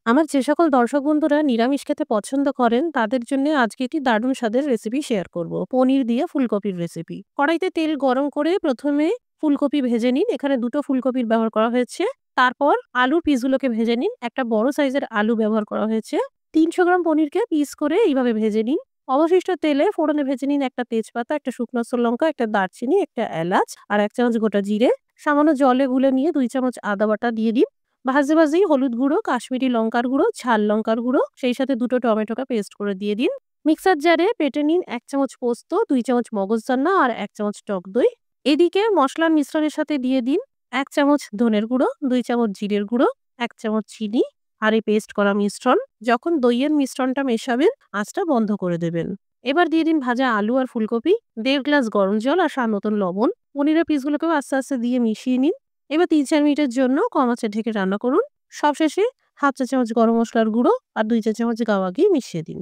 আমার যে সকল দর্শক বন্ধুরা নিরামিষ খেতে পছন্দ করেন তাদের জন্য আজকে একটি দারুণ স্বাদের রেসিপি শেয়ার করব। পনির দিয়ে ফুলকপির রেসিপি। কড়াইতে তেল গরম করে প্রথমে ফুলকপি ভেজে নিন। এখানে ২ টো ফুলকপির ব্যবহার করা হয়েছে। তারপর আলুর পিসগুলোকে ভেজে নিন। একটা বড় সাইজের আলু ব্যবহার করা হয়েছে। ৩০০ গ্রাম পনিরকে পিস করে এইভাবে ভেজে নিন। অবশিষ্ট তেলে ফোড়নে ভেজে নিন একটা তেজপাতা, একটা শুকনো লঙ্কা, একটা দারচিনি, একটা এলাচ আর ১ চামচ গোটা জিরে। সামান্য জলে গুলে নিয়ে ২ চামচ আদা বাটা দিয়ে দিন। ভাজতে ভাজতেই হলুদ গুঁড়ো, কাশ্মীরি লঙ্কার গুঁড়ো, ঝাল লঙ্কার গুঁড়ো, সেই সাথে ২ টো টমেটোকে পেস্ট করে দিয়ে দিন। মিক্সার জারে বেটে নিন ১ চামচ পোস্ত, ২ চামচ মগজদানা আর ১ চামচ টক দই। এদিকে মসলার মিশ্রণের সাথে দিয়ে দিন ১ চামচ ধনের গুঁড়ো, ২ চামচ জিরের গুঁড়ো, ১ চামচ চিনি আর এই পেস্ট করা মিশ্রণ। যখন দইয়ের মিশ্রণটা মেশাবেন, আঁচটা বন্ধ করে দেবেন। এবার দিয়ে দিন ভাজা আলু আর ফুলকপি, ১.৫ গ্লাস গরম জল আর স্বাদ মতন লবণ। পনিরের পিসগুলোকেও আস্তে আস্তে দিয়ে মিশিয়ে নিন। এবার ৩-৪ মিনিটের জন্য কম আঁচে ঢেকে রান্না করুন। সবশেষে হাফ চা চামচ গরম মসলার গুঁড়ো আর ২ চা চামচ গাওয়া ঘি মিশিয়ে দিন।